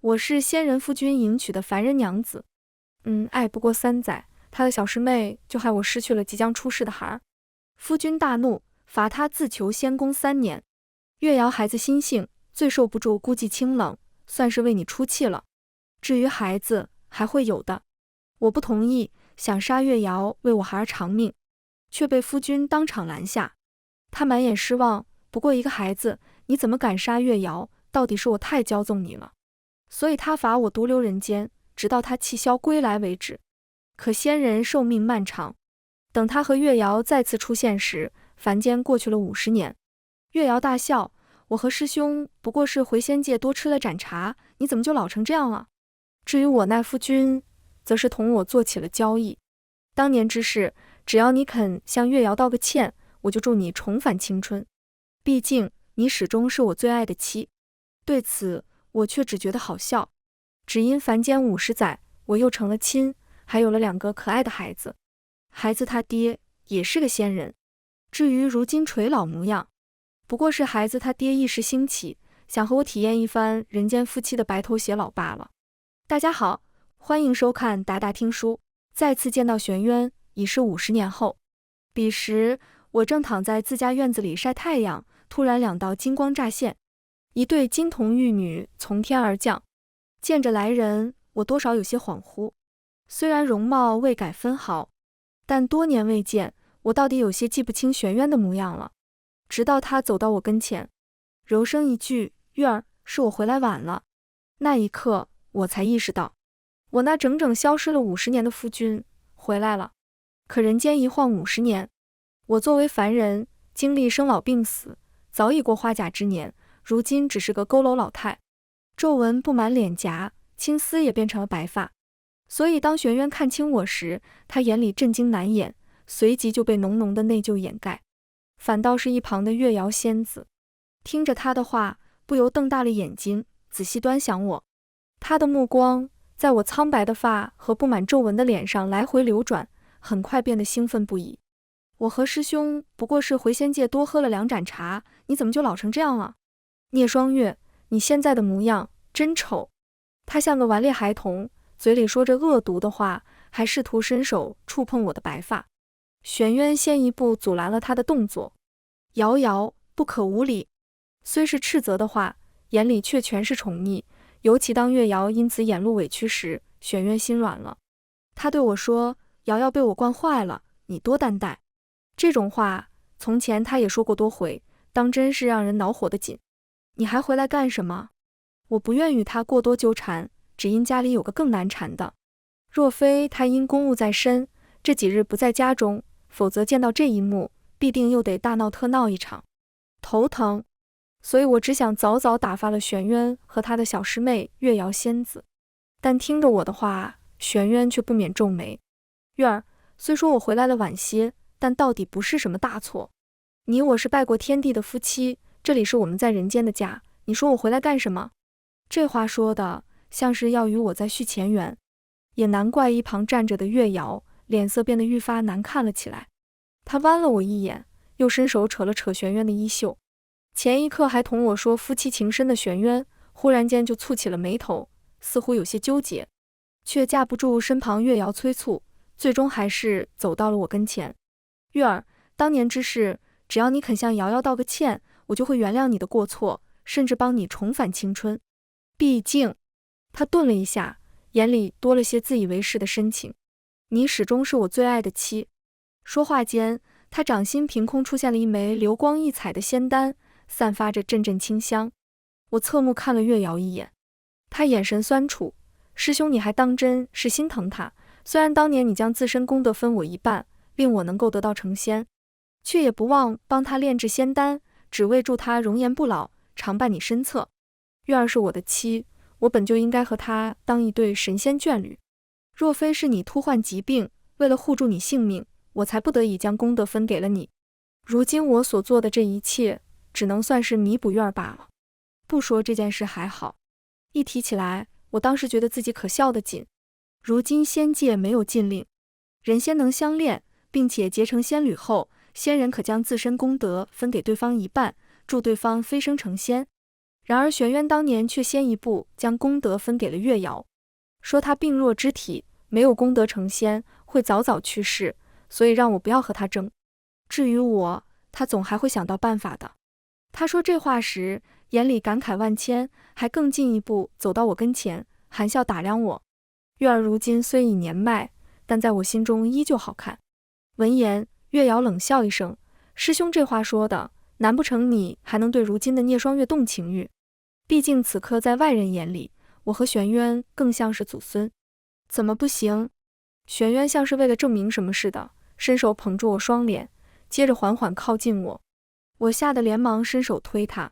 我是仙人夫君迎娶的凡人娘子。爱不过3载，他的小师妹就害我失去了即将出世的孩儿。夫君大怒，罚他自求仙宫3年。月瑶孩子心性，最受不住孤寂清冷，算是为你出气了。至于孩子，还会有的。我不同意，想杀月瑶为我孩儿偿命，却被夫君当场拦下。他满眼失望，不过一个孩子，你怎么敢杀月瑶？到底是我太骄纵你了，所以他罚我独留人间，直到他气消归来为止。可仙人寿命漫长，等他和月瑶再次出现时，凡间过去了50年。月瑶大笑，我和师兄不过是回仙界多吃了盏茶，你怎么就老成这样了？至于我那夫君，则是同我做起了交易。当年之事，只要你肯向月瑶道个歉，我就助你重返青春。毕竟你始终是我最爱的妻。对此我却只觉得好笑，只因凡间50载，我又成了亲，还有了2个可爱的孩子。孩子他爹也是个仙人，至于如今垂老模样，不过是孩子他爹一时兴起，想和我体验一番人间夫妻的白头偕老罢了。大家好，欢迎收看达达听书。再次见到玄渊，已是50年后。彼时我正躺在自家院子里晒太阳，突然2道金光乍现，一对金童玉女从天而降。见着来人，我多少有些恍惚，虽然容貌未改分毫，但多年未见，我到底有些记不清玄渊的模样了。直到他走到我跟前，柔声一句：“月儿，是我回来晚了。”那一刻我才意识到，我那整整消失了50年的夫君回来了。可人间一晃50年，我作为凡人，经历生老病死，早已过花甲之年，如今只是个佝偻老太，皱纹布满脸颊，青丝也变成了白发。所以当玄渊看清我时，他眼里震惊难掩，随即就被浓浓的内疚掩盖。反倒是一旁的月瑶仙子，听着他的话，不由瞪大了眼睛，仔细端详我。他的目光在我苍白的发和布满皱纹的脸上来回流转，很快变得兴奋不已。我和师兄不过是回仙界多喝了2盏茶，你怎么就老成这样了？聂双月，你现在的模样真丑。他像个顽劣孩童，嘴里说着恶毒的话，还试图伸手触碰我的白发。玄渊先一步阻拦了他的动作。瑶瑶，不可无礼。虽是斥责的话，眼里却全是宠溺。尤其当月瑶因此眼露委屈时，玄渊心软了。他对我说：“瑶瑶被我惯坏了，你多担待。”这种话从前他也说过多回，当真是让人恼火的紧。你还回来干什么？我不愿与他过多纠缠，只因家里有个更难缠的。若非他因公务在身，这几日不在家中，否则见到这一幕，必定又得大闹特闹一场，头疼。所以我只想早早打发了玄渊和他的小师妹月瑶仙子。但听着我的话，玄渊却不免皱眉。月儿，虽说我回来了晚些，但到底不是什么大错。你我是拜过天地的夫妻，这里是我们在人间的家，你说我回来干什么？这话说的像是要与我再续前缘。也难怪一旁站着的月瑶脸色变得愈发难看了起来。他剜了我一眼，又伸手扯了扯玄渊的衣袖。前一刻还同我说夫妻情深的玄渊，忽然间就蹙起了眉头，似乎有些纠结，却架不住身旁月瑶催促，最终还是走到了我跟前。月儿，当年之事，只要你肯向瑶瑶道个歉，我就会原谅你的过错，甚至帮你重返青春。毕竟，他顿了一下，眼里多了些自以为是的深情。你始终是我最爱的妻。说话间，他掌心凭空出现了一枚流光溢彩的仙丹，散发着阵阵清香。我侧目看了月瑶一眼，他眼神酸楚。师兄，你还当真是心疼他？虽然当年你将自身功德分我一半，令我能够得道成仙，却也不忘帮他炼制仙丹，只为助他容颜不老，常伴你身侧。月儿是我的妻，我本就应该和他当一对神仙眷侣。若非是你突患疾病，为了护住你性命，我才不得已将功德分给了你。如今我所做的这一切，只能算是弥补月儿罢了。不说这件事还好，一提起来，我当时觉得自己可笑得紧。如今仙界没有禁令，人仙能相恋，并且结成仙侣后，仙人可将自身功德分给对方一半，助对方飞升成仙。然而玄渊当年却先一步将功德分给了月瑶，说他病弱之体，没有功德成仙，会早早去世，所以让我不要和他争。至于我，他总还会想到办法的。他说这话时，眼里感慨万千，还更进一步走到我跟前，含笑打量我。月儿如今虽已年迈，但在我心中依旧好看。闻言，月瑶冷笑一声，师兄这话说的，难不成你还能对如今的聂双月动情欲？毕竟此刻在外人眼里，我和玄渊更像是祖孙。怎么不行？玄渊像是为了证明什么似的，伸手捧住我双脸，接着缓缓靠近我。我吓得连忙伸手推他，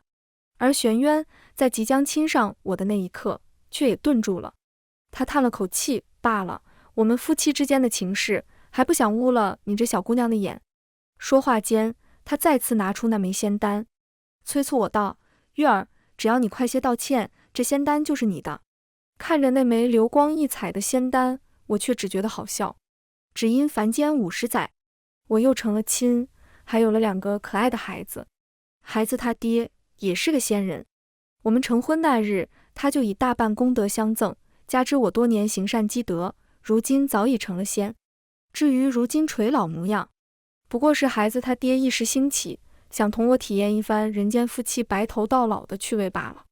而玄渊在即将亲上我的那一刻，却也顿住了。他叹了口气，罢了，我们夫妻之间的情事，还不想污了你这小姑娘的眼。说话间，他再次拿出那枚仙丹，催促我道：月儿，只要你快些道歉，这仙丹就是你的。看着那枚流光溢彩的仙丹，我却只觉得好笑。只因凡间50载，我又成了亲，还有了2个可爱的孩子。孩子他爹也是个仙人，我们成婚那日，他就以大半功德相赠，加之我多年行善积德，如今早已成了仙。至于如今垂老模样，不过是孩子他爹一时兴起，想同我体验一番人间夫妻白头到老的趣味罢了。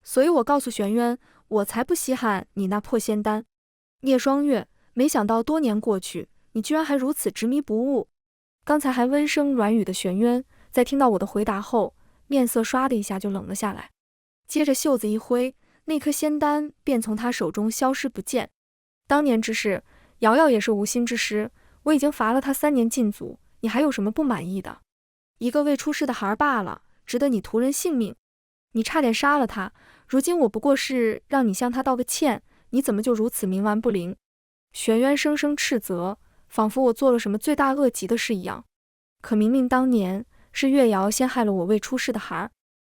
所以我告诉玄渊，我才不稀罕你那破仙丹。聂双月，没想到多年过去，你居然还如此执迷不悟。刚才还温声软语的玄渊，在听到我的回答后，面色唰的一下就冷了下来，接着袖子一挥，那颗仙丹便从他手中消失不见。当年之事，瑶瑶也是无心之失，我已经罚了他3年禁足，你还有什么不满意的？一个未出世的孩儿罢了，值得你屠人性命？你差点杀了他，如今我不过是让你向他道个歉，你怎么就如此冥顽不灵？玄渊声声斥责，仿佛我做了什么罪大恶极的事一样。可明明当年是月瑶先害了我未出世的孩儿，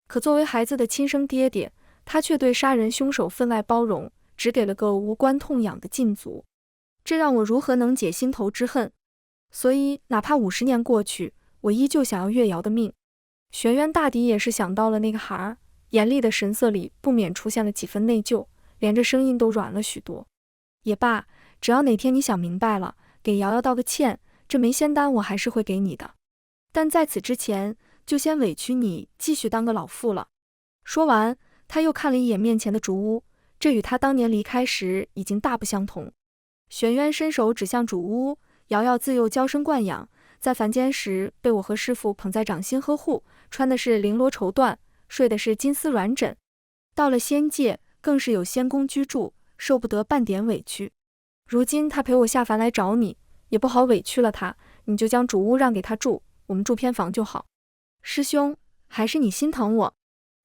可作为孩子的亲生爹爹，他却对杀人凶手分外包容，只给了个无关痛痒的禁足，这让我如何能解心头之恨？所以哪怕50年过去，我依旧想要月瑶的命。玄渊大抵也是想到了那个孩儿，严厉的神色里不免出现了几分内疚，连着声音都软了许多。也罢，只要哪天你想明白了，给瑶瑶道个歉，这枚仙丹我还是会给你的。但在此之前，就先委屈你继续当个老妇了。说完，他又看了一眼面前的竹屋，这与他当年离开时已经大不相同。玄渊伸手指向主屋，瑶瑶自幼娇生惯养，在凡间时被我和师父捧在掌心呵护，穿的是绫罗绸缎，睡的是金丝软枕。到了仙界，更是有仙宫居住，受不得半点委屈。如今他陪我下凡来找你，也不好委屈了他，你就将主屋让给他住，我们住偏房就好。师兄，还是你心疼我。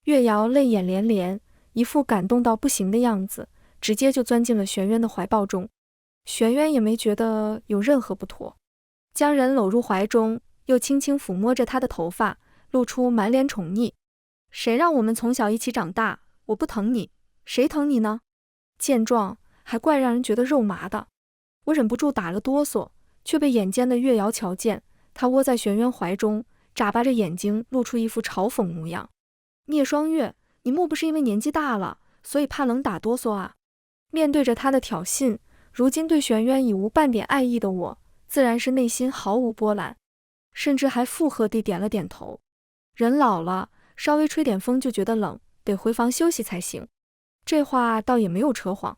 月瑶泪眼连连，一副感动到不行的样子，直接就钻进了玄渊的怀抱中。玄渊也没觉得有任何不妥，将人搂入怀中，又轻轻抚摸着他的头发，露出满脸宠溺。谁让我们从小一起长大，我不疼你，谁疼你呢？见状，还怪让人觉得肉麻的。我忍不住打了哆嗦，却被眼尖的月瑶瞧见，她窝在玄渊怀中，眨巴着眼睛，露出一副嘲讽模样。聂双月，你莫不是因为年纪大了，所以怕冷打哆嗦啊？面对着他的挑衅，如今对玄渊已无半点爱意的我，自然是内心毫无波澜，甚至还附和地点了点头。人老了，稍微吹点风就觉得冷，得回房休息才行。这话倒也没有扯谎。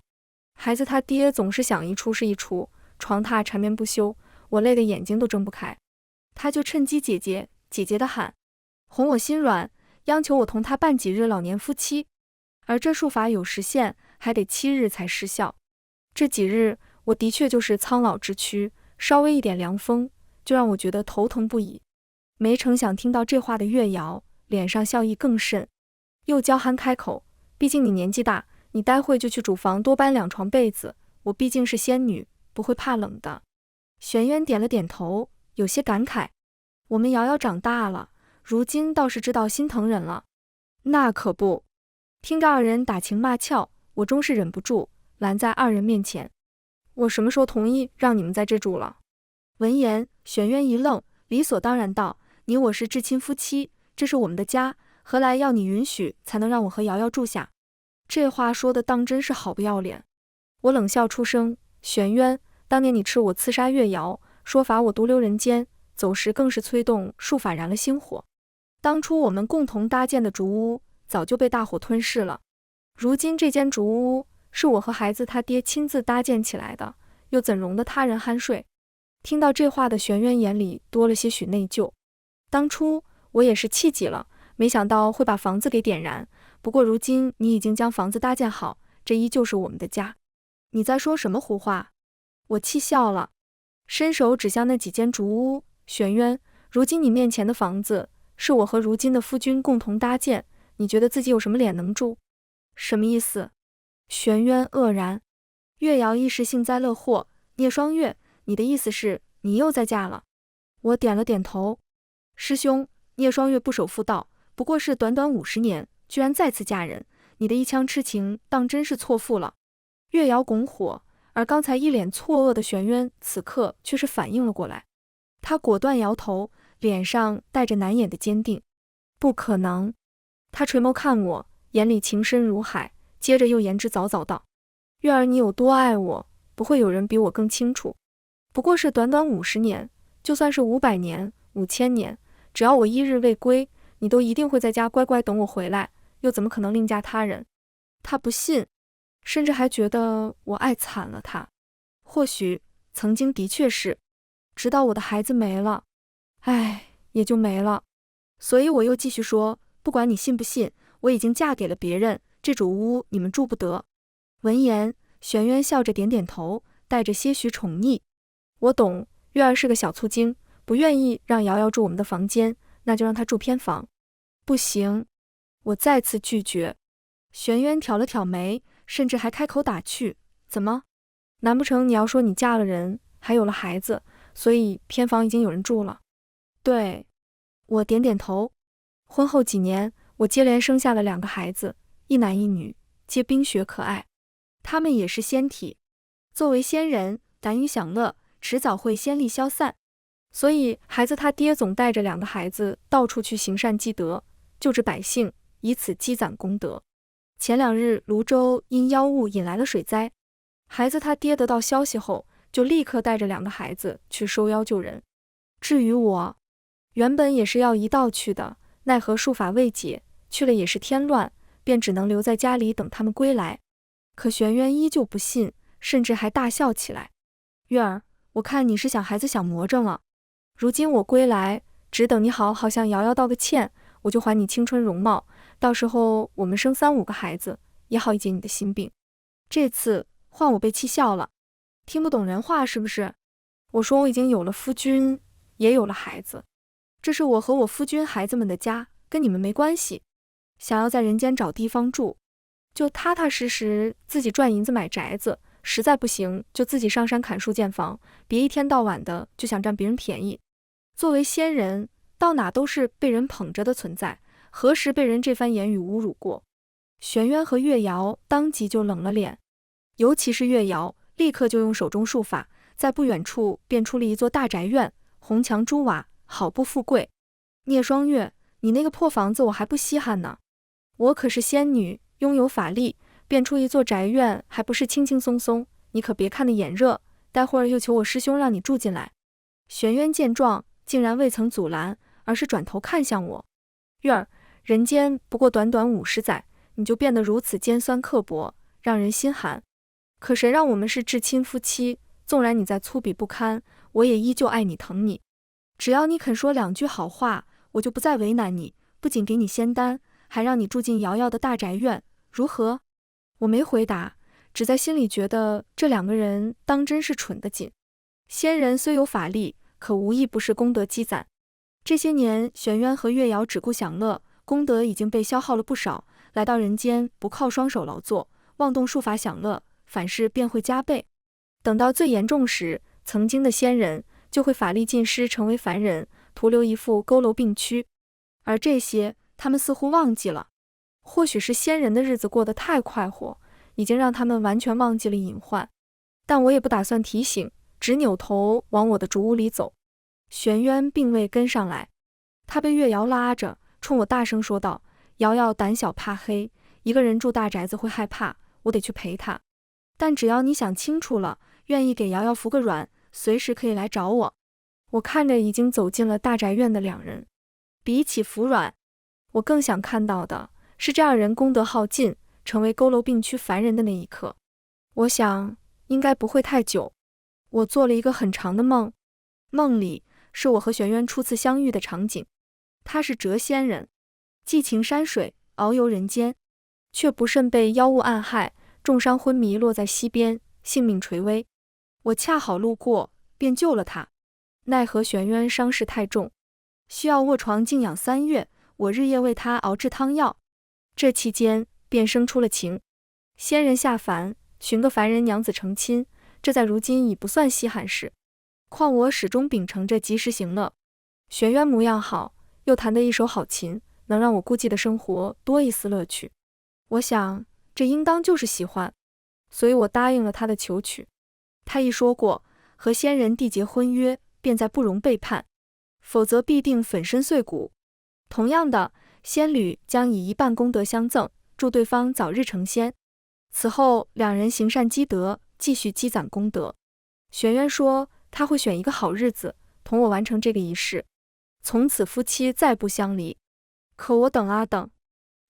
孩子他爹总是想一出是一出，床榻缠绵不休，我累得眼睛都睁不开。他就趁机姐姐姐姐的喊，哄我心软，央求我同他办几日老年夫妻。而这术法有时限，还得7日才失效。这几日我的确就是苍老之躯，稍微一点凉风就让我觉得头疼不已。没成想听到这话的月瑶脸上笑意更甚，又娇憨开口，毕竟你年纪大，你待会就去主房多搬2床被子，我毕竟是仙女，不会怕冷的。玄渊点了点头，有些感慨，我们瑶瑶长大了，如今倒是知道心疼人了。那可不。听着2人打情骂俏，我终是忍不住拦在2人面前，我什么时候同意让你们在这住了？闻言，玄渊一愣，理所当然道，你我是至亲夫妻，这是我们的家，何来要你允许才能让我和瑶瑶住下？这话说的当真是好不要脸。我冷笑出声，玄渊，当年你斥我刺杀月瑶，说罚我独留人间，走时更是催动术法燃了星火。当初我们共同搭建的竹屋早就被大火吞噬了，如今这间竹屋是我和孩子他爹亲自搭建起来的，又怎容得他人酣睡？听到这话的玄渊眼里多了些许内疚。当初我也是气急了，没想到会把房子给点燃，不过如今你已经将房子搭建好，这依旧是我们的家。你在说什么胡话？我气笑了，伸手指向那几间竹屋。玄渊，如今你面前的房子是我和如今的夫君共同搭建，你觉得自己有什么脸能住？什么意思？玄渊愕然。月瑶一时幸灾乐祸，聂双月，你的意思是你又再嫁了？我点了点头。师兄，聂双月不守妇道，不过是短短50年，居然再次嫁人，你的一腔痴情当真是错付了。月瑶拱火，而刚才一脸错愕的玄渊此刻却是反应了过来，他果断摇头，脸上带着难掩的坚定。不可能。他垂眸看我，眼里情深如海，接着又言之凿凿道：月儿，你有多爱我，不会有人比我更清楚。不过是短短50年，就算是500年、5000年，只要我一日未归，你都一定会在家乖乖等我回来，又怎么可能另嫁他人？他不信，甚至还觉得我爱惨了他。或许曾经的确是，直到我的孩子没了，唉，也就没了。所以我又继续说，不管你信不信，我已经嫁给了别人，这主屋你们住不得。闻言，玄渊笑着点点头，带着些许宠溺。我懂，月儿是个小醋精，不愿意让瑶瑶住我们的房间，那就让她住偏房。不行，我再次拒绝。玄渊挑了挑眉，甚至还开口打趣，怎么？难不成你要说你嫁了人，还有了孩子，所以偏房已经有人住了？对，我点点头。婚后几年，我接连生下了2个孩子，一男一女，皆冰雪可爱。他们也是仙体，作为仙人，敢于享乐，迟早会仙力消散。所以孩子他爹总带着2个孩子到处去行善积德，救治百姓，以此积攒功德。前2日泸州因妖物引来了水灾，孩子他爹得到消息后，就立刻带着2个孩子去收妖救人。至于我，原本也是要一道去的，奈何术法未解，去了也是添乱，便只能留在家里等他们归来。可玄渊依旧不信，甚至还大笑起来。月儿，我看你是想孩子想魔怔了。如今我归来，只等你好好向瑶瑶道个歉，我就还你青春容貌，到时候我们生3、5个孩子，也好一解你的心病。这次换我被气笑了，听不懂人话是不是？我说我已经有了夫君，也有了孩子，这是我和我夫君孩子们的家，跟你们没关系。想要在人间找地方住，就踏踏实实自己赚银子买宅子，实在不行就自己上山砍树建房，别一天到晚的就想占别人便宜。作为仙人，到哪都是被人捧着的存在，何时被人这番言语侮辱过？玄渊和月瑶当即就冷了脸，尤其是月瑶，立刻就用手中术法，在不远处变出了一座大宅院，红墙朱瓦，好不富贵。聂双月，你那个破房子我还不稀罕呢，我可是仙女，拥有法力，变出一座宅院还不是轻轻松松，你可别看得眼热，待会儿又求我师兄让你住进来。玄渊见状，竟然未曾阻拦，而是转头看向我。月儿，人间不过短短50载，你就变得如此尖酸刻薄，让人心寒。可谁让我们是至亲夫妻，纵然你再粗鄙不堪，我也依旧爱你疼你。只要你肯说2句好话，我就不再为难你，不仅给你仙丹，还让你住进瑶瑶的大宅院，如何？我没回答，只在心里觉得这2个人当真是蠢得紧。仙人虽有法力，可无一不是功德积攒。这些年玄渊和月瑶只顾享乐，功德已经被消耗了不少，来到人间不靠双手劳作，妄动术法享乐，反噬便会加倍。等到最严重时，曾经的仙人就会法力尽失，成为凡人，徒留一副佝偻病躯。而这些他们似乎忘记了，或许是仙人的日子过得太快活，已经让他们完全忘记了隐患。但我也不打算提醒，只扭头往我的竹屋里走。玄渊并未跟上来，他被月瑶拉着，冲我大声说道：瑶瑶胆小怕黑，一个人住大宅子会害怕，我得去陪她。但只要你想清楚了，愿意给瑶瑶服个软，随时可以来找我。我看着已经走进了大宅院的两人，比起服软，我更想看到的是这二人功德耗尽，成为佝偻病躯凡人的那一刻。我想应该不会太久。我做了一个很长的梦，梦里是我和玄渊初次相遇的场景。他是谪仙人，寄情山水，遨游人间，却不慎被妖物暗害，重伤昏迷落在溪边，性命垂危。我恰好路过，便救了他。奈何玄渊伤势太重，需要卧床静养3月，我日夜为他熬制汤药。这期间便生出了情。仙人下凡，寻个凡人娘子成亲，这在如今已不算稀罕事。况我始终秉承着及时行乐。玄渊模样好，又弹得一手好琴，能让我孤寂的生活多一丝乐趣。我想这应当就是喜欢，所以我答应了他的求娶。他亦说过，和仙人缔结婚约，便在不容背叛，否则必定粉身碎骨。同样的，仙侣将以1半功德相赠，祝对方早日成仙。此后两人行善积德，继续积攒功德。玄渊说他会选一个好日子，同我完成这个仪式，从此夫妻再不相离。可我等啊等，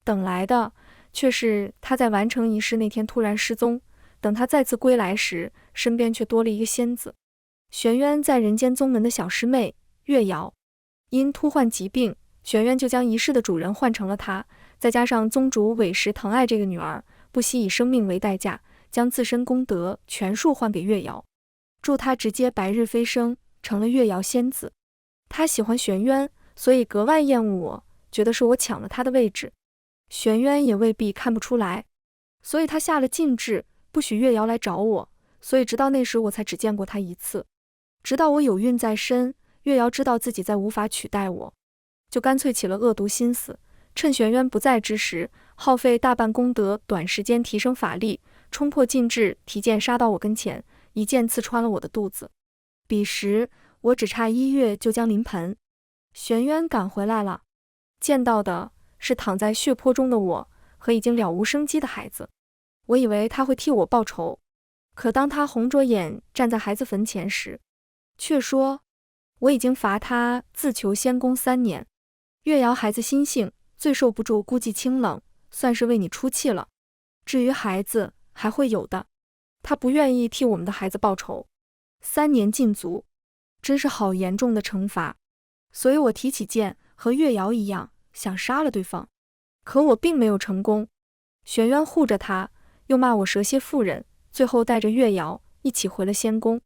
等来的却是他在完成仪式那天突然失踪。等他再次归来时，身边却多了一个仙子。玄渊在人间宗门的小师妹月瑶，因突患疾病，玄渊就将仪式的主人换成了他，再加上宗主委实疼爱这个女儿，不惜以生命为代价，将自身功德全数换给月瑶，助她直接白日飞升，成了月瑶仙子。他喜欢玄渊，所以格外厌恶我，觉得是我抢了他的位置。玄渊也未必看不出来，所以他下了禁制，不许月瑶来找我，所以直到那时我才只见过他一次。直到我有孕在身，月瑶知道自己再无法取代我，就干脆起了恶毒心思，趁玄渊不在之时，耗费大半功德，短时间提升法力，冲破禁制，提剑杀到我跟前，一剑刺穿了我的肚子。彼时我只差1月就将临盆。玄渊赶回来了，见到的是躺在血泊中的我和已经了无生机的孩子。我以为他会替我报仇，可当他红着眼站在孩子坟前时，却说我已经罚他自求仙功3年。月瑶孩子心性，最受不住孤寂清冷，算是为你出气了。至于孩子，还会有的。他不愿意替我们的孩子报仇。3年禁足，真是好严重的惩罚。所以我提起剑，和月瑶一样，想杀了对方。可我并没有成功。玄渊护着他，又骂我蛇蝎妇人，最后带着月瑶一起回了仙宫。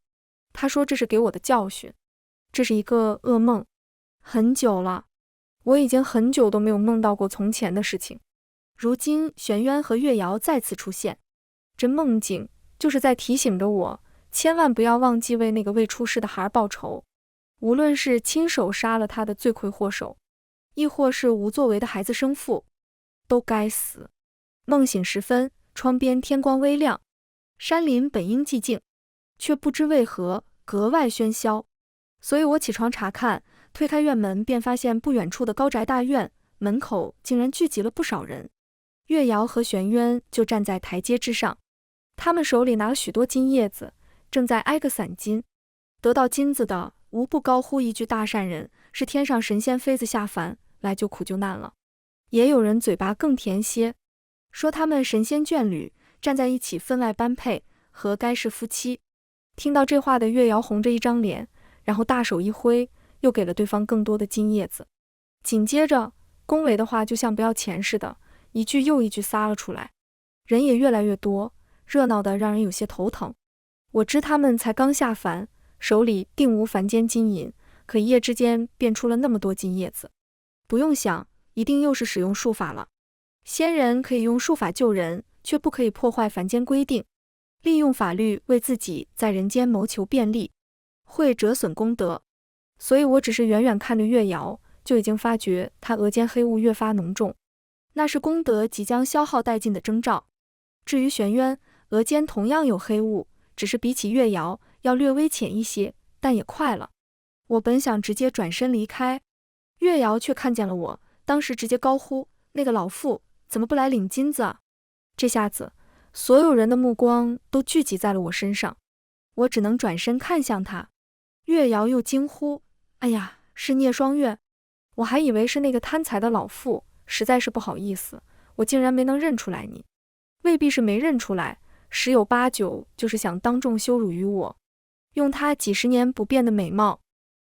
他说这是给我的教训，这是一个噩梦。很久了，我已经很久都没有梦到过从前的事情。如今玄渊和月瑶再次出现，这梦境就是在提醒着我，千万不要忘记为那个未出世的孩报仇。无论是亲手杀了他的罪魁祸首，亦或是无作为的孩子生父，都该死。梦醒时分，窗边天光微亮，山林本应寂静，却不知为何格外喧嚣。所以我起床查看，推开院门便发现不远处的高宅大院门口竟然聚集了不少人。月瑶和玄渊就站在台阶之上，他们手里拿了许多金叶子，正在挨个散金。得到金子的无不高呼一句大善人，是天上神仙妃子下凡来救苦救难了。也有人嘴巴更甜些，说他们神仙眷侣站在一起分外般配，和该是夫妻。听到这话的月瑶红着一张脸，然后大手一挥，又给了对方更多的金叶子。紧接着恭维的话就像不要钱似的，一句又一句撒了出来。人也越来越多，热闹的让人有些头疼。我知他们才刚下凡，手里并无凡间金银，可一夜之间变出了那么多金叶子。不用想，一定又是使用术法了。仙人可以用术法救人，却不可以破坏凡间规定，利用法律为自己在人间谋求便利，会折损功德。所以我只是远远看着月瑶，就已经发觉她额间黑雾越发浓重，那是功德即将消耗殆尽的征兆。至于玄渊，额间同样有黑雾，只是比起月瑶要略微浅一些，但也快了。我本想直接转身离开，月瑶却看见了我，当时直接高呼：那个老妇怎么不来领金子啊？这下子，所有人的目光都聚集在了我身上，我只能转身看向他。月瑶又惊呼：哎呀，是聂双月！我还以为是那个贪财的老妇，实在是不好意思，我竟然没能认出来你。未必是没认出来，十有八九就是想当众羞辱于我，用他几十年不变的美貌，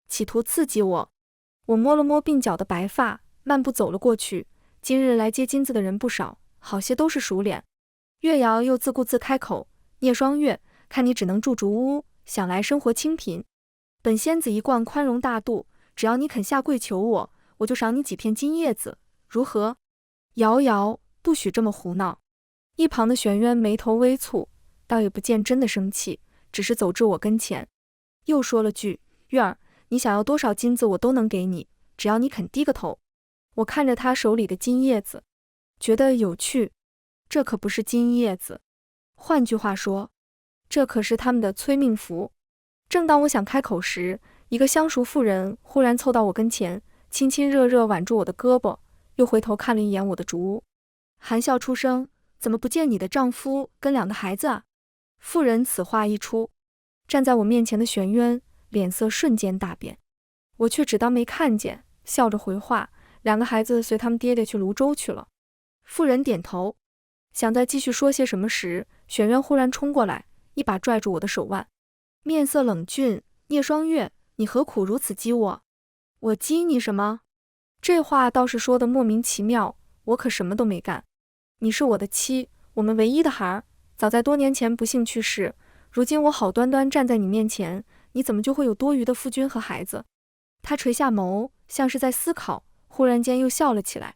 企图刺激我。我摸了摸鬓角的白发，漫步走了过去。今日来接金子的人不少，好些都是熟脸。月瑶又自顾自开口：聂双月，看你只能住竹屋，想来生活清贫。本仙子一贯宽容大度，只要你肯下跪求我，我就赏你几片金叶子，如何？瑶瑶，不许这么胡闹。一旁的玄渊眉头微蹙，倒也不见真的生气，只是走至我跟前，又说了句：月儿，你想要多少金子我都能给你，只要你肯低个头。我看着他手里的金叶子，觉得有趣。这可不是金叶子，换句话说，这可是他们的催命符。正当我想开口时，一个相熟妇人忽然凑到我跟前，亲亲热热挽住我的胳膊，又回头看了一眼我的竹屋，含笑出声：怎么不见你的丈夫跟两个孩子啊？妇人此话一出，站在我面前的玄渊脸色瞬间大变，我却只当没看见，笑着回话：两个孩子随他们爹爹去泸州去了。妇人点头，想再继续说些什么时，玄渊忽然冲过来，一把拽住我的手腕，面色冷峻：聂双月，你何苦如此激我？我激你什么？这话倒是说的莫名其妙，我可什么都没干。你是我的妻，我们唯一的孩儿，早在多年前不幸去世，如今我好端端站在你面前，你怎么就会有多余的夫君和孩子？他垂下眸，像是在思考，忽然间又笑了起来。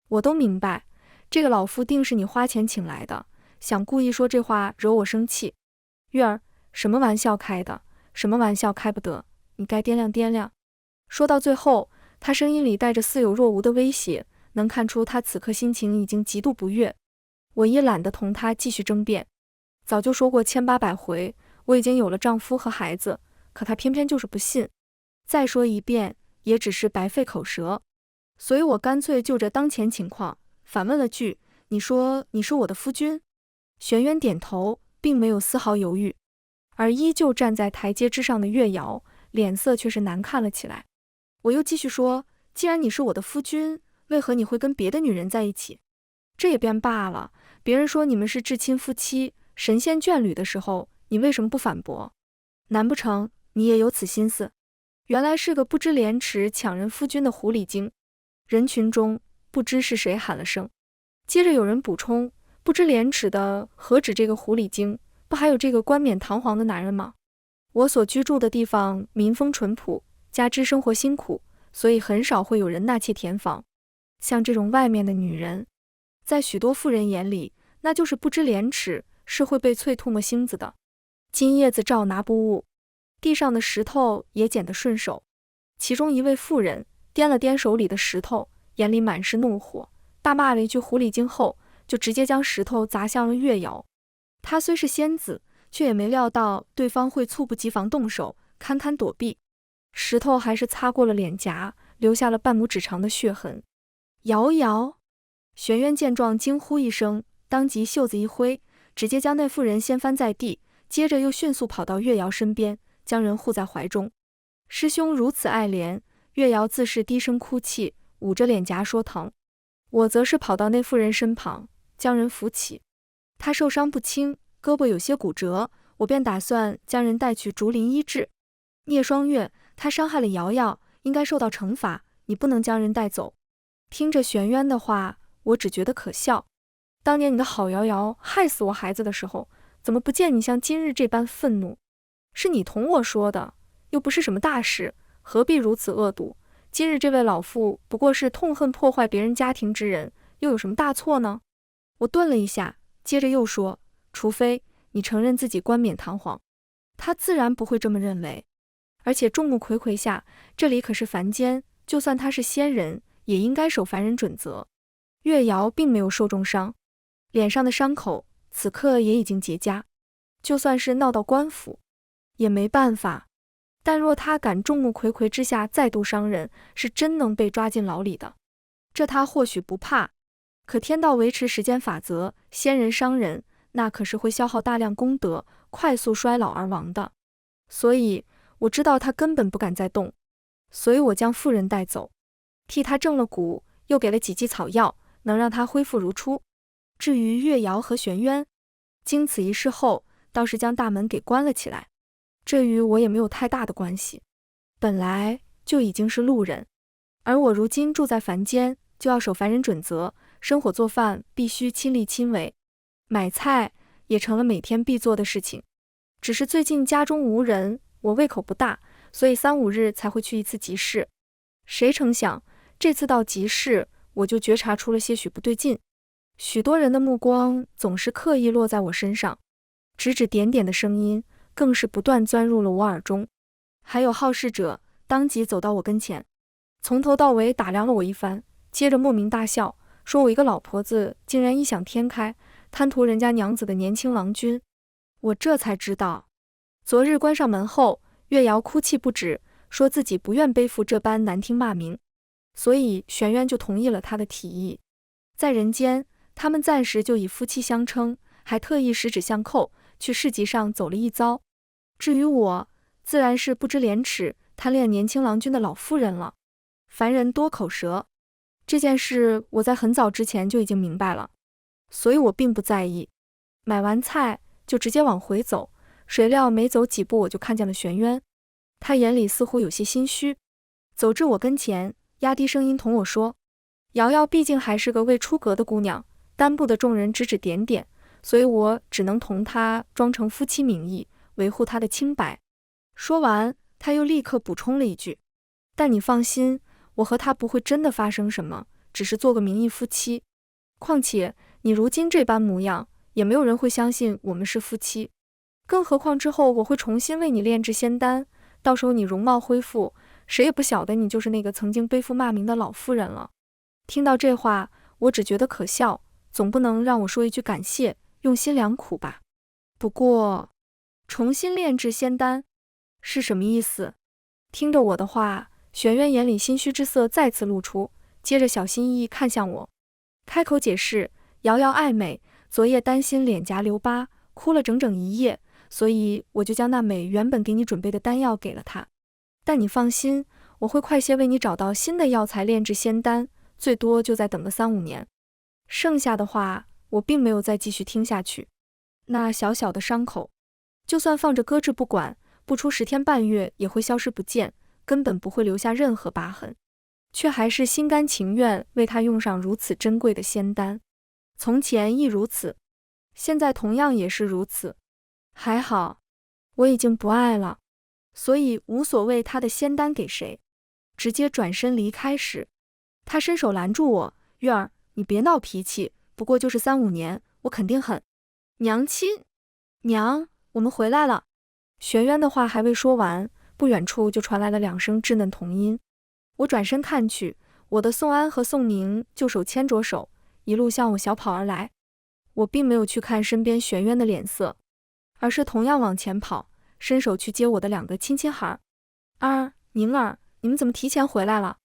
我都明白，这个老妇定是你花钱请来的，想故意说这话惹我生气。月儿，什么玩笑开的，什么玩笑开不得，你该掂量掂量。说到最后，他声音里带着似有若无的威胁，能看出他此刻心情已经极度不悦。我也懒得同他继续争辩，早就说过1800回，我已经有了丈夫和孩子，可他偏偏就是不信。再说一遍，也只是白费口舌。所以我干脆就着当前情况，反问了句：你说你是我的夫君？玄渊点头，并没有丝毫犹豫。而依旧站在台阶之上的月瑶，脸色却是难看了起来。我又继续说：既然你是我的夫君，为何你会跟别的女人在一起？这也便罢了，别人说你们是至亲夫妻，神仙眷侣的时候，你为什么不反驳？难不成你也有此心思？原来是个不知廉耻抢人夫君的狐狸精。人群中不知是谁喊了声，接着有人补充：不知廉耻的何止这个狐狸精，不还有这个冠冕堂皇的男人吗？我所居住的地方民风淳朴，加之生活辛苦，所以很少会有人纳妾填房。像这种外面的女人，在许多妇人眼里，那就是不知廉耻，是会被啐唾沫星子的。金叶子照拿不误，地上的石头也捡得顺手。其中一位妇人掂了掂手里的石头，眼里满是怒火，大骂了一句狐狸精后，就直接将石头砸向了月瑶。她虽是仙子，却也没料到对方会猝不及防动手，堪堪躲避。石头还是擦过了脸颊，留下了半拇指长的血痕。瑶瑶！玄渊见状惊呼一声，当即袖子一挥，直接将那妇人掀翻在地，接着又迅速跑到月瑶身边，将人护在怀中。师兄如此爱怜，月瑶自是低声哭泣，捂着脸颊说疼。我则是跑到那妇人身旁，将人扶起。她受伤不轻，胳膊有些骨折，我便打算将人带去竹林医治。聂双月，他伤害了瑶瑶，应该受到惩罚，你不能将人带走。听着玄渊的话，我只觉得可笑。当年你的好瑶瑶害死我孩子的时候，怎么不见你像今日这般愤怒？是你同我说的，又不是什么大事，何必如此恶毒？今日这位老妇不过是痛恨破坏别人家庭之人，又有什么大错呢？我顿了一下，接着又说，除非你承认自己冠冕堂皇。他自然不会这么认为，而且众目睽睽下，这里可是凡间，就算他是仙人，也应该守凡人准则。月瑶并没有受重伤，脸上的伤口此刻也已经结痂，就算是闹到官府也没办法。但若他敢众目睽睽之下再度伤人，是真能被抓进牢里的。这他或许不怕，可天道维持时间法则，先人伤人，那可是会消耗大量功德，快速衰老而亡的。所以我知道他根本不敢再动，所以我将妇人带走，替他正了骨，又给了几剂草药，能让他恢复如初。至于月瑶和玄渊，经此一事后，倒是将大门给关了起来，这与我也没有太大的关系，本来就已经是路人，而我如今住在凡间，就要守凡人准则，生火做饭必须亲力亲为，买菜也成了每天必做的事情。只是最近家中无人，我胃口不大，所以3、5日才会去一次集市。谁成想，这次到集市，我就觉察出了些许不对劲。许多人的目光总是刻意落在我身上，指指点点的声音更是不断钻入了我耳中。还有好事者当即走到我跟前，从头到尾打量了我一番，接着莫名大笑，说我一个老婆子竟然异想天开，贪图人家娘子的年轻郎君。我这才知道，昨日关上门后，月瑶哭泣不止，说自己不愿背负这般难听骂名，所以玄渊就同意了他的提议。在人间，他们暂时就以夫妻相称，还特意十指相扣，去市集上走了一遭。至于我，自然是不知廉耻，贪恋年轻郎君的老妇人了。凡人多口舌，这件事我在很早之前就已经明白了，所以我并不在意。买完菜就直接往回走，谁料没走几步我就看见了玄渊，他眼里似乎有些心虚，走至我跟前，压低声音同我说，瑶瑶毕竟还是个未出阁的姑娘，单部的众人指指点点，所以我只能同她装成夫妻名义，维护她的清白。说完，他又立刻补充了一句，但你放心，我和她不会真的发生什么，只是做个名义夫妻。况且你如今这般模样，也没有人会相信我们是夫妻，更何况之后我会重新为你炼制仙丹，到时候你容貌恢复，谁也不晓得你就是那个曾经背负骂名的老妇人了。听到这话，我只觉得可笑，总不能让我说一句感谢，用心良苦吧。不过，重新炼制仙丹是什么意思？听着我的话，玄渊眼里心虚之色再次露出，接着小心翼翼看向我，开口解释，瑶瑶爱美，昨夜担心脸颊留疤，哭了整整一夜，所以我就将那美原本给你准备的丹药给了她。但你放心，我会快些为你找到新的药材炼制仙丹，最多就再等个3、5年。剩下的话，我并没有再继续听下去。那小小的伤口，就算放着搁置不管，不出10天半月也会消失不见，根本不会留下任何疤痕，却还是心甘情愿为他用上如此珍贵的仙丹。从前亦如此，现在同样也是如此。还好，我已经不爱了，所以无所谓他的仙丹给谁。直接转身离开时，他伸手拦住我，月儿，你别闹脾气，不过就是3、5年，我肯定很。娘亲，娘，我们回来了。玄渊的话还未说完，不远处就传来了2声稚嫩童音。我转身看去，我的宋安和宋宁就手牵着手，一路向我小跑而来。我并没有去看身边玄渊的脸色，而是同样往前跑，伸手去接我的2个亲亲孩。儿、宁儿，你们怎么提前回来了？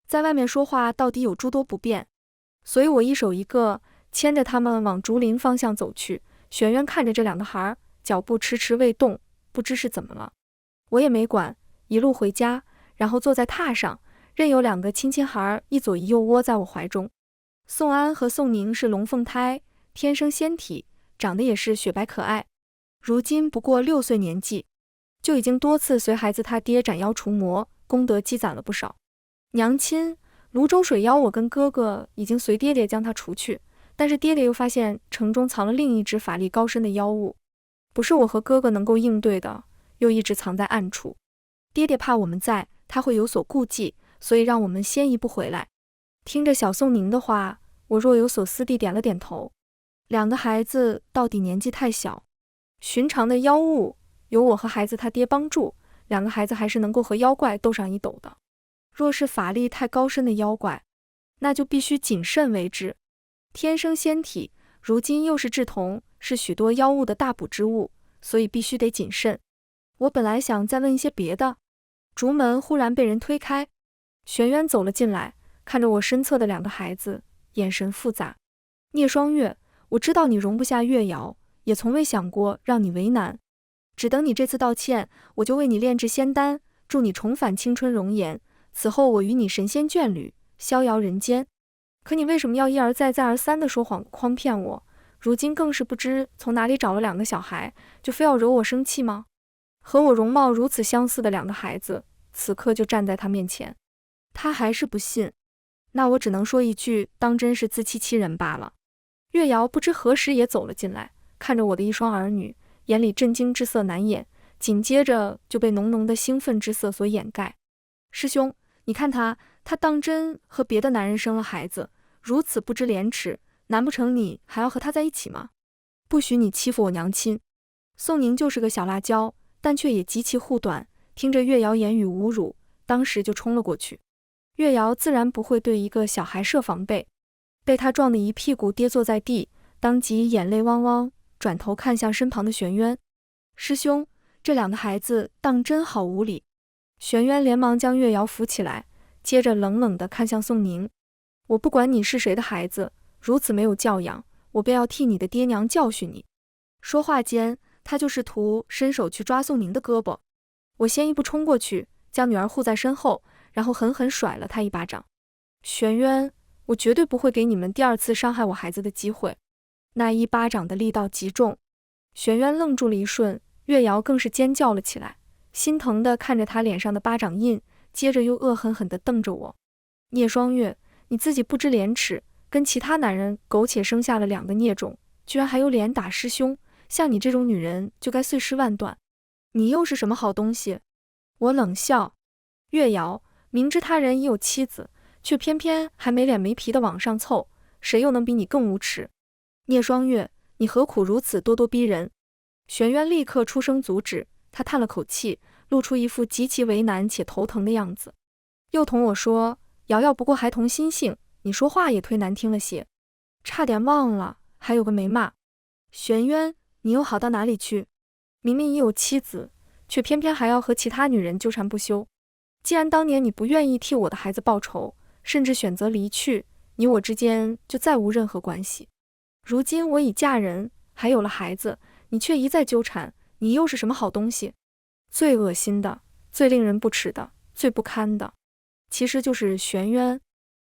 在外面说话到底有诸多不便，所以我一手一个牵着他们往竹林方向走去。玄渊看着这2个孩，脚步迟迟未动，不知是怎么了。我也没管，一路回家，然后坐在榻上，任由2个亲亲孩一左一右窝在我怀中。宋安和宋宁是龙凤胎，天生仙体，长得也是雪白可爱，如今不过6岁年纪，就已经多次随孩子他爹斩妖除魔，功德积攒了不少。娘亲，泸州水妖我跟哥哥已经随爹爹将他除去，但是爹爹又发现城中藏了另一只法力高深的妖物，不是我和哥哥能够应对的，又一直藏在暗处。爹爹怕我们在，他会有所顾忌，所以让我们先一步回来。听着小宋宁的话，我若有所思地点了点头。2个孩子到底年纪太小，寻常的妖物有我和孩子他爹帮助，2个孩子还是能够和妖怪斗上一斗的。若是法力太高深的妖怪，那就必须谨慎为之。天生仙体，如今又是稚童，是许多妖物的大补之物，所以必须得谨慎。我本来想再问一些别的，竹门忽然被人推开，玄渊走了进来，看着我身侧的2个孩子，眼神复杂。聂双月，我知道你容不下月瑶，也从未想过让你为难，只等你这次道歉，我就为你炼制仙丹，助你重返青春容颜，此后我与你神仙眷侣，逍遥人间。可你为什么要一而再再而三地说谎诓骗我？如今更是不知从哪里找了2个小孩，就非要惹我生气吗？和我容貌如此相似的2个孩子，此刻就站在他面前，他还是不信。那我只能说一句，当真是自欺欺人罢了。月瑶不知何时也走了进来，看着我的一双儿女，眼里震惊之色难掩，紧接着就被浓浓的兴奋之色所掩盖。师兄，你看他当真和别的男人生了孩子，如此不知廉耻，难不成你还要和他在一起吗？不许你欺负我娘亲！宋宁就是个小辣椒，但却也极其护短，听着月瑶言语侮辱，当时就冲了过去。月瑶自然不会对一个小孩设防备，被他撞得一屁股跌坐在地，当即眼泪汪汪，转头看向身旁的玄渊。师兄，这2个孩子当真好无礼。玄渊连忙将月瑶扶起来，接着冷冷地看向宋宁。我不管你是谁的孩子，如此没有教养，我便要替你的爹娘教训你。说话间，他就试图伸手去抓宋宁的胳膊，我先一步冲过去，将女儿护在身后，然后狠狠甩了他一巴掌。玄渊，我绝对不会给你们第2次伤害我孩子的机会。那一巴掌的力道极重，玄渊愣住了一瞬，月瑶更是尖叫了起来，心疼地看着他脸上的巴掌印，接着又恶狠狠地瞪着我。聂双月，你自己不知廉耻，跟其他男人苟且生下了2个孽种，居然还有脸打师兄，像你这种女人就该碎尸万段。你又是什么好东西？我冷笑。月瑶，明知他人已有妻子，却偏偏还没脸没皮地往上凑，谁又能比你更无耻？聂双月，你何苦如此咄咄逼人？玄渊立刻出声阻止，他叹了口气，露出一副极其为难且头疼的样子，又同我说，瑶瑶不过孩童心性，你说话也忒难听了些。差点忘了，还有个没骂。玄渊，你又好到哪里去？明明已有妻子，却偏偏还要和其他女人纠缠不休。既然当年你不愿意替我的孩子报仇，甚至选择离去，你我之间就再无任何关系。如今我已嫁人，还有了孩子，你却一再纠缠，你又是什么好东西？最恶心的，最令人不齿的，最不堪的，其实就是玄渊。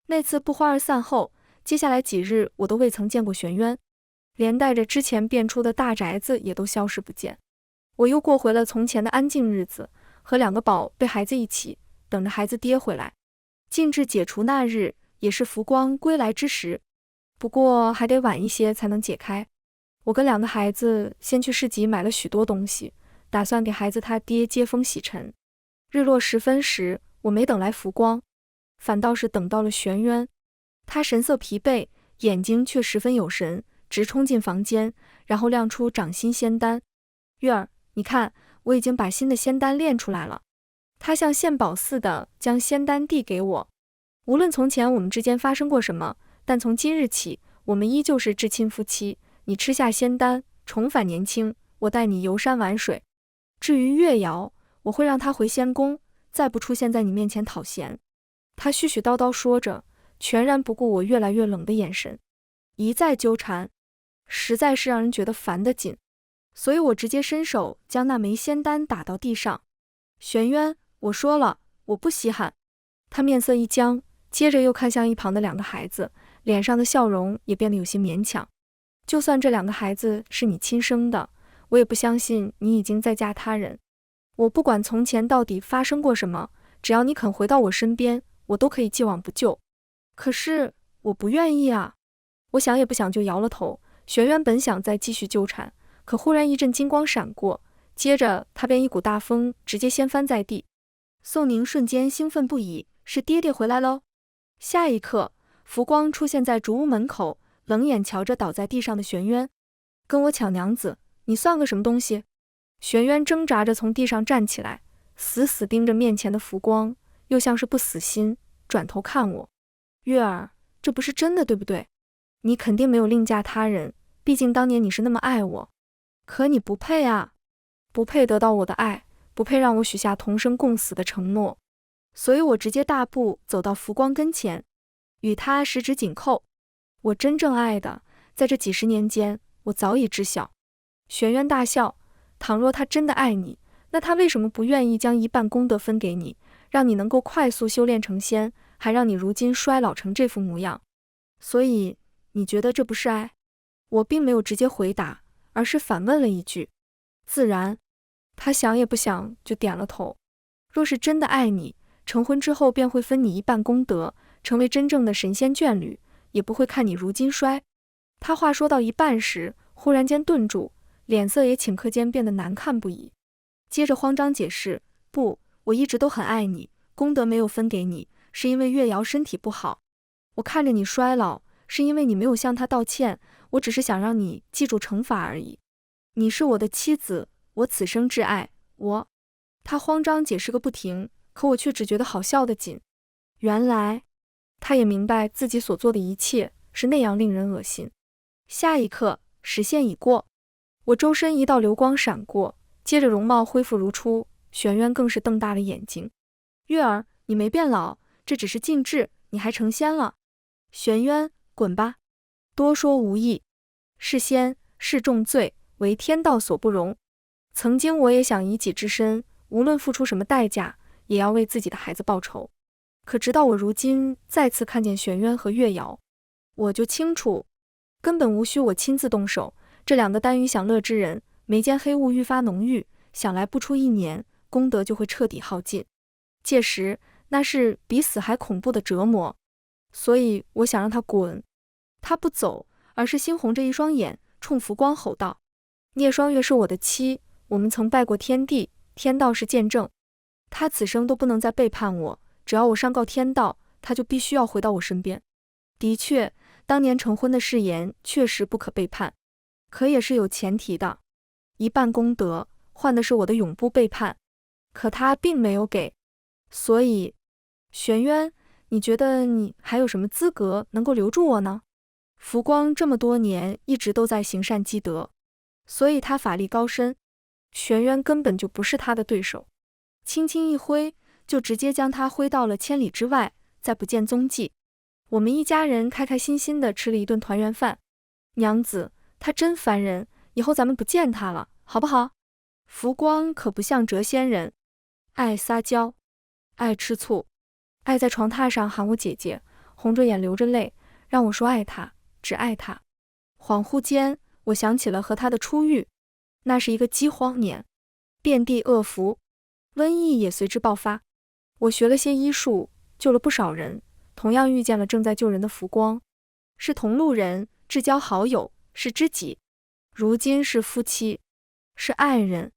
那次不欢而散后，接下来几日我都未曾见过玄渊，连带着之前变出的大宅子也都消失不见。我又过回了从前的安静日子，和2个宝贝孩子一起，等着孩子爹回来。禁制解除那日，也是浮光归来之时，不过还得晚一些才能解开。我跟2个孩子先去市集买了许多东西，打算给孩子他爹接风洗尘。日落时分时，我没等来浮光，反倒是等到了玄渊。他神色疲惫，眼睛却十分有神，直冲进房间，然后亮出掌心仙丹。月儿，你看，我已经把新的仙丹炼出来了。他像献宝似的将仙丹递给我。无论从前我们之间发生过什么，但从今日起，我们依旧是至亲夫妻。你吃下仙丹，重返年轻，我带你游山玩水。至于月瑶，我会让她回仙宫，再不出现在你面前讨嫌。他絮絮叨叨说着，全然不顾我越来越冷的眼神，一再纠缠，实在是让人觉得烦得紧。所以我直接伸手将那枚仙丹打到地上。玄渊，我说了，我不稀罕。他面色一僵，接着又看向一旁的2个孩子，脸上的笑容也变得有些勉强。就算这2个孩子是你亲生的，我也不相信你已经在嫁他人。我不管从前到底发生过什么，只要你肯回到我身边，我都可以既往不咎。可是我不愿意啊！我想也不想就摇了头。玄渊本想再继续纠缠，可忽然一阵金光闪过，接着他便一股大风直接掀翻在地。宋宁瞬间兴奋不已，是爹爹回来喽！下一刻，浮光出现在竹屋门口，冷眼瞧着倒在地上的玄渊。跟我抢娘子，你算个什么东西？玄渊挣扎着从地上站起来，死死盯着面前的浮光，又像是不死心，转头看我。月儿，这不是真的对不对？你肯定没有另嫁他人，毕竟当年你是那么爱我。可你不配啊，不配得到我的爱，不配让我许下同生共死的承诺。所以我直接大步走到浮光跟前，与他十指紧扣。我真正爱的，在这几十年间，我早已知晓。玄渊大笑，倘若他真的爱你，那他为什么不愿意将一半功德分给你，让你能够快速修炼成仙，还让你如今衰老成这副模样？所以，你觉得这不是爱？我并没有直接回答，而是反问了一句。自然，他想也不想就点了头。若是真的爱你，成婚之后便会分你一半功德，成为真正的神仙眷侣，也不会看你如今衰。他话说到一半时，忽然间顿住，脸色也顷刻间变得难看不已。接着慌张解释，不，我一直都很爱你，功德没有分给你，是因为月瑶身体不好。我看着你衰老，是因为你没有向她道歉，我只是想让你记住惩罚而已。你是我的妻子，我此生挚爱，他慌张解释个不停，可我却只觉得好笑得紧。原来，他也明白自己所做的一切是那样令人恶心。下一刻，时限已过，我周身一道流光闪过，接着容貌恢复如初，玄渊更是瞪大了眼睛。月儿，你没变老，这只是静置，你还成仙了。玄渊，滚吧！多说无益，是仙，是重罪，为天道所不容。曾经我也想以己之身，无论付出什么代价，也要为自己的孩子报仇。可直到我如今再次看见玄渊和月瑶，我就清楚，根本无需我亲自动手。这两个耽于享乐之人，眉间黑雾愈发浓郁，想来不出1年，功德就会彻底耗尽。届时，那是比死还恐怖的折磨。所以我想让他滚。他不走，而是猩红着一双眼，冲浮光吼道：聂双月是我的妻，我们曾拜过天地，天道是见证。他此生都不能再背叛我，只要我上告天道，他就必须要回到我身边。的确，当年成婚的誓言确实不可背叛，可也是有前提的。一半功德，换的是我的永不背叛，可他并没有给。所以，玄渊，你觉得你还有什么资格能够留住我呢？浮光这么多年一直都在行善积德，所以他法力高深，玄渊根本就不是他的对手。轻轻一挥，就直接将他挥到了千里之外，再不见踪迹。我们一家人开开心心地吃了一顿团圆饭。娘子，他真烦人，以后咱们不见他了，好不好？浮光可不像谪仙人，爱撒娇，爱吃醋，爱在床榻上喊我姐姐，红着眼流着泪，让我说爱他，只爱他。恍惚间，我想起了和他的初遇，那是一个饥荒年，遍地恶符，瘟疫也随之爆发。我学了些医术，救了不少人，同样遇见了正在救人的浮光，是同路人，至交好友，是知己，如今是夫妻，是爱人。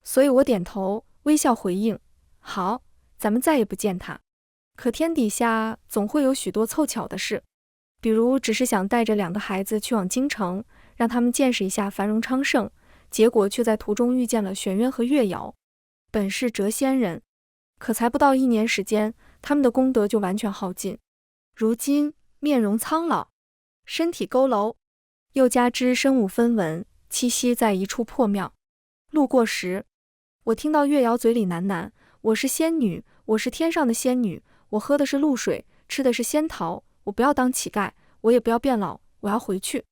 所以我点头，微笑回应，好，咱们再也不见他。可天底下总会有许多凑巧的事，比如只是想带着2个孩子去往京城，让他们见识一下繁荣昌盛，结果却在途中遇见了玄渊和月瑶。本是谪仙人，可才不到1年时间，他们的功德就完全耗尽。如今面容苍老，身体佝偻，又加之身无分文，栖息在一处破庙。路过时，我听到月瑶嘴里喃喃：我是仙女，我是天上的仙女，我喝的是露水，吃的是仙桃，我不要当乞丐，我也不要变老，我要回去。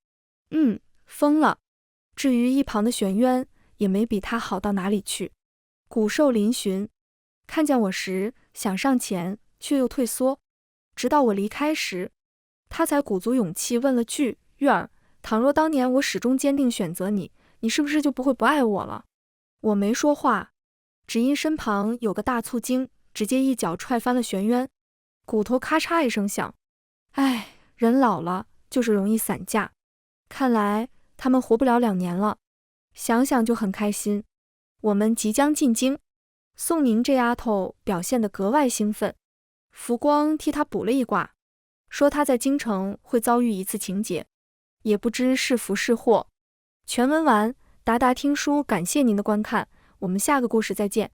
疯了。至于一旁的玄渊，也没比他好到哪里去。骨瘦嶙峋，看见我时想上前，却又退缩。直到我离开时，他才鼓足勇气问了句：月儿，倘若当年我始终坚定选择你，你是不是就不会不爱我了？我没说话，只因身旁有个大醋精，直接一脚踹翻了玄渊，骨头咔嚓一声响。唉，人老了就是容易散架，看来他们活不了2年了，想想就很开心。我们即将进京，宋宁这丫头表现得格外兴奋，浮光替她卜了一卦，说她在京城会遭遇一次情劫，也不知是福是祸。全文完，达达听书感谢您的观看，我们下个故事再见。